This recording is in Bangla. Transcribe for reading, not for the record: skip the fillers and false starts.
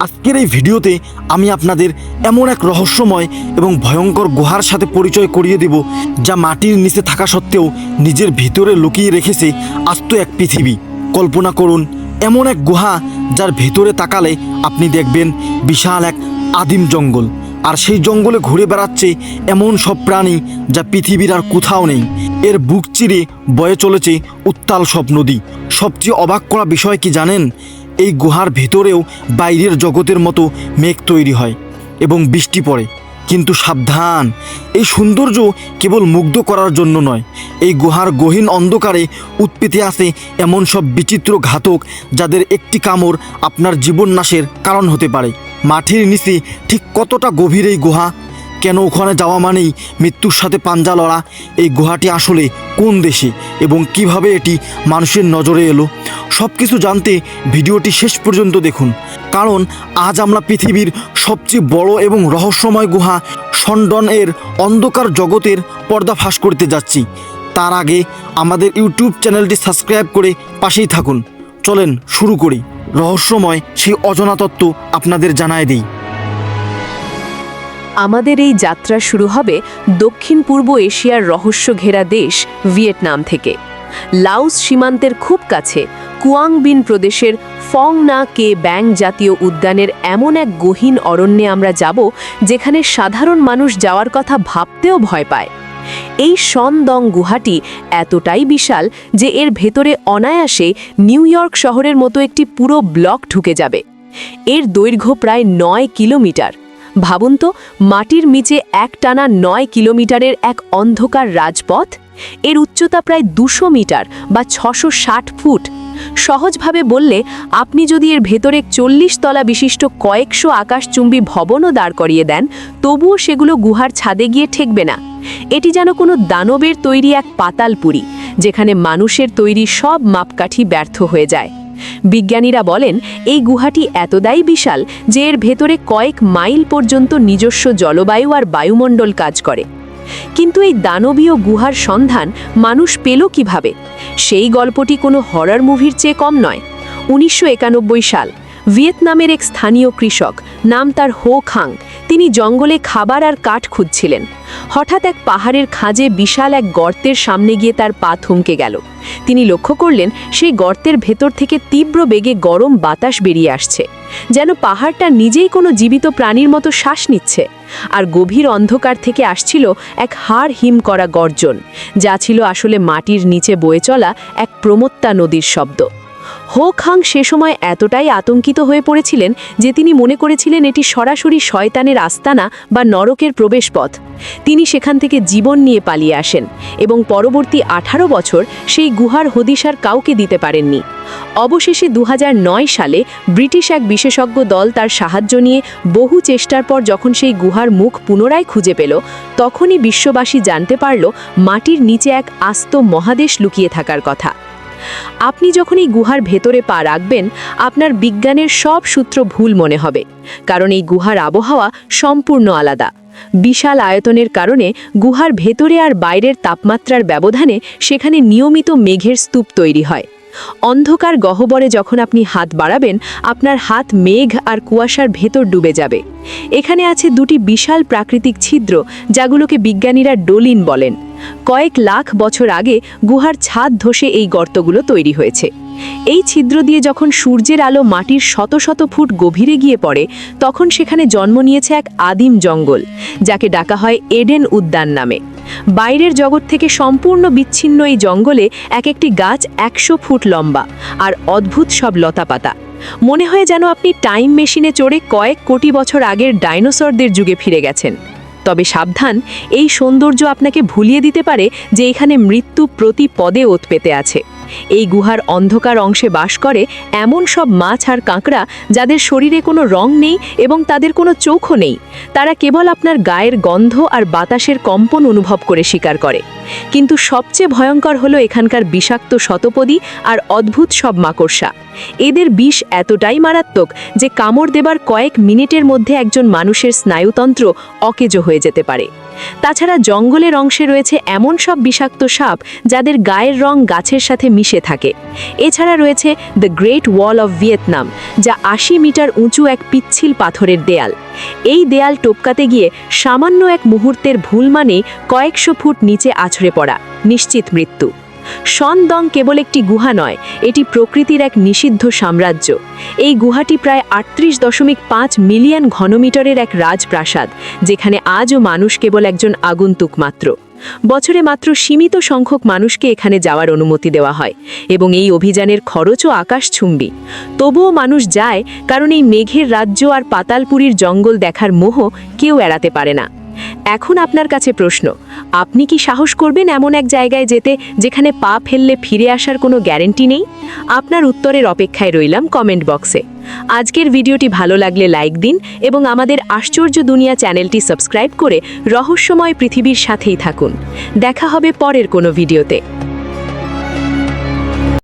আজকের এই ভিডিওতে আমি আপনাদের এমন এক রহস্যময় এবং ভয়ঙ্কর গুহার সাথে পরিচয় করিয়ে দেব, যা মাটির নিচে থাকা সত্ত্বেও নিজের ভিতরে লুকিয়ে রেখেছে আস্ত এক পৃথিবী। কল্পনা করুন এমন এক গুহা যার ভেতরে তাকালে আপনি দেখবেন বিশাল এক আদিম জঙ্গল, আর সেই জঙ্গলে ঘুরে বেড়াচ্ছে এমন সব প্রাণী যা পৃথিবীর আর কোথাও নেই। এর বুক চিরে বয়ে চলেছে উত্তাল সব নদী। সবচেয়ে অবাক করা বিষয় কি জানেন? এই গুহার ভেতরেও বাইরের জগতের মতো মেঘ তৈরি হয় এবং বৃষ্টি পড়ে। কিন্তু সাবধান, এই সৌন্দর্য কেবল মুগ্ধ করার জন্য নয়। এই গুহার গহীন অন্ধকারে উৎপেতে আছে এমন সব বিচিত্র ঘাতক, যাদের একটি কামড় আপনার জীবন নাশের কারণ হতে পারে। মাটির নিচে ঠিক কতটা গভীর এই গুহা? কেন ওখানে যাওয়া মানেই মৃত্যুর সাথে পাঞ্জা লড়া? এই গুহাটি আসলে কোন দেশে এবং কিভাবে এটি মানুষের নজরে এলো? সব কিছু জানতে ভিডিওটি শেষ পর্যন্ত দেখুন, কারণ আজ আমরা পৃথিবীর সবচেয়ে বড় এবং রহস্যময় গুহা সন্ডন এর অন্ধকার জগতের পর্দা ফাঁস করতে যাচ্ছি। তার আগে আমাদের ইউটিউব চ্যানেলটি সাবস্ক্রাইব করে পাশেই থাকুন। চলেন শুরু করি। রহস্যময় সেই অজানা তত্ত্ব আপনাদের জানায় দিই। আমাদের এই যাত্রা শুরু হবে দক্ষিণ পূর্ব এশিয়ার রহস্য ঘেরা দেশ ভিয়েতনাম থেকে। লাওস সীমান্তের খুব কাছে কুয়াং বিন প্রদেশের ফং না কে ব্যাং জাতীয় উদ্যানের এমন এক গহীন অরণ্যে আমরা যাব, যেখানে সাধারণ মানুষ যাওয়ার কথা ভাবতেও ভয় পায়। এই সনদং গুহাটি এতটাই বিশাল যে এর ভেতরে অনায়াসে নিউ ইয়র্ক শহরের মতো একটি পুরো ব্লক ঢুকে যাবে। এর দৈর্ঘ্য প্রায় ৯ কিলোমিটার। ভাবুন তো, মাটির নিচে একটানা ৯ কিলোমিটারের এক অন্ধকার রাজপথ। এর উচ্চতা প্রায় ২০০ মিটার বা ৬৬০ ফুট। সহজভাবে বললে, আপনি যদি এর ভেতরে ৪০ তলা বিশিষ্ট কয়েকশো আকাশচুম্বী ভবনও দাঁড় করিয়ে দেন, তবুও সেগুলো গুহার ছাদে গিয়ে ঠেকবে না। এটি যেন কোনো দানবের তৈরি এক পাতালপুরী, যেখানে মানুষের তৈরি সব মাপকাঠি ব্যর্থ হয়ে যায়। বিজ্ঞানীরা বলেন এই গুহাটি এতটাই বিশাল যে এর ভেতরে কয়েক মাইল পর্যন্ত নিজস্ব জলবায়ু আর বায়ুমণ্ডল কাজ করে। কিন্তু এই দানবীয় গুহার সন্ধান মানুষ পেল কিভাবে? সেই গল্পটি কোনো হরর মুভির চেয়ে কম নয়। ১৯৯১ সাল ভিয়েতনামের এক স্থানীয় কৃষক, নাম তার হো খাং, তিনি জঙ্গলে খাবার আর কাঠ খুঁজছিলেন। হঠাৎ এক পাহাড়ের খাঁজে বিশাল এক গর্তের সামনে গিয়ে তার পা থমকে গেল। তিনি লক্ষ্য করলেন সেই গর্তের ভেতর থেকে তীব্র বেগে গরম বাতাস বেরিয়ে আসছে, যেন পাহাড়টা নিজেই কোনো জীবিত প্রাণীর মতো শ্বাস নিচ্ছে। আর গভীর অন্ধকার থেকে আসছিল এক হাড় হিম করা গর্জন, যা ছিল আসলে মাটির নিচে বয়ে চলা এক প্রমত্তা নদীর শব্দ। হো খাং সে সময় এতটাই আতঙ্কিত হয়ে পড়েছিলেন যে তিনি মনে করেছিলেন এটি সরাসরি শয়তানের আস্তানা বা নরকের প্রবেশপথ। তিনি সেখান থেকে জীবন নিয়ে পালিয়ে আসেন এবং পরবর্তী ১৮ বছর সেই গুহার হদিশ আর কাউকে দিতে পারেননি। অবশেষে ২০০৯ সালে ব্রিটিশ এক বিশেষজ্ঞ দল তার সাহায্য নিয়ে বহু চেষ্টার পর যখন সেই গুহার মুখ পুনরায় খুঁজে পেল, তখনই বিশ্ববাসী জানতে পারল মাটির নিচে এক আস্ত মহাদেশ লুকিয়ে থাকার কথা। আপনি যখন এই গুহার ভেতরে পা রাখবেন, আপনার বিজ্ঞানের সব সূত্র ভুল মনে হবে, কারণ এই গুহার আবহাওয়া সম্পূর্ণ আলাদা। বিশাল আয়তনের কারণে গুহার ভেতরে আর বাইরের তাপমাত্রার ব্যবধানে সেখানে নিয়মিত মেঘের স্তূপ তৈরি হয়। অন্ধকার গহ্বরে যখন আপনি হাত বাড়াবেন, আপনার হাত মেঘ আর কুয়াশার ভেতর ডুবে যাবে। এখানে আছে দুটি বিশাল প্রাকৃতিক ছিদ্র, যাগুলোকে বিজ্ঞানীরা ডোলিন বলেন। কয়েক লাখ বছর আগে গুহার ছাদ ধসে এই গর্তগুলো তৈরি হয়েছে। এই ছিদ্র দিয়ে যখন সূর্যের আলো মাটির শত শত ফুট গভীরে গিয়ে পড়ে, তখন সেখানে জন্ম নিয়েছে এক আদিম জঙ্গল, যাকে ডাকা হয় এডেন উদ্যান নামে। বাইরের জগৎ থেকে সম্পূর্ণ বিচ্ছিন্ন এই জঙ্গলে এক একটি গাছ ১০০ ফুট লম্বা আর অদ্ভুত সব লতাপাতা। মনে হয় যেন আপনি টাইম মেশিনে চড়ে কয়েক কোটি বছর আগের ডাইনোসরদের যুগে ফিরে গেছেন। তবে সাবধান, এই সৌন্দর্য আপনাকে ভুলিয়ে দিতে পারে যে এখানে মৃত্যু প্রতি পদে ওত পেতে আছে। এই গুহার অন্ধকার অংশে বাস করে এমন সব মাছ আর কাঁকড়া, যাদের শরীরে কোনো রং নেই এবং তাদের কোনো চোখও নেই। তারা কেবল আপনার গায়ের গন্ধ আর বাতাসের কম্পন অনুভব করে শিকার করে। কিন্তু সবচেয়ে ভয়ঙ্কর হলো এখানকার বিষাক্ত শতপদী আর অদ্ভুত সব মাকড়সা। এদের বিষ এতটাই মারাত্মক যে কামড় দেবার কয়েক মিনিটের মধ্যে একজন মানুষের স্নায়ুতন্ত্র অকেজো হয়ে যেতে পারে। তাছাড়া জঙ্গলের অংশে রয়েছে এমন সব বিষাক্ত সাপ যাদের গায়ের রং গাছের সাথে মিশে থাকে। এছাড়া রয়েছে the great wall of Vietnam, যা ৮০ মিটার উঁচু এক পিচ্ছিল পাথরের দেয়াল। এই দেয়াল টপকাতে গিয়ে সামান্য এক মুহূর্তের ভুল মানেই কয়েকশো ফুট নিচে আছড়ে পড়া, নিশ্চিত মৃত্যু। সনদং কেবল একটি গুহা নয়, এটি প্রকৃতির এক নিষিদ্ধ সাম্রাজ্য। এই গুহাটি প্রায় ৩৮.৫ মিলিয়ন ঘনমিটারের এক রাজপ্রাসাদ, যেখানে আজও মানুষ কেবল একজন আগন্তুক মাত্র। বছরে মাত্র সীমিত সংখ্যক মানুষকে এখানে যাওয়ার অনুমতি দেওয়া হয় এবং এই অভিযানের খরচও আকাশছুম্বী। তবুও মানুষ যায়, কারণ এই মেঘের রাজ্য আর পাতালপুরীর জঙ্গল দেখার মোহ কেউ এড়াতে পারে না। এখন আপনার কাছে প্রশ্ন, আপনি কি সাহস করবেন এমন এক জায়গায় যেতে যেখানে পা ফেললে ফিরে আসার কোনো গ্যারান্টি নেই? আপনার উত্তরের অপেক্ষায় রইলাম কমেন্ট বক্সে। আজকের ভিডিওটি ভালো লাগলে লাইক দিন এবং আমাদের আশ্চর্য দুনিয়া চ্যানেলটি সাবস্ক্রাইব করে রহস্যময় পৃথিবীর সাথেই থাকুন। দেখা হবে পরের কোনো ভিডিওতে।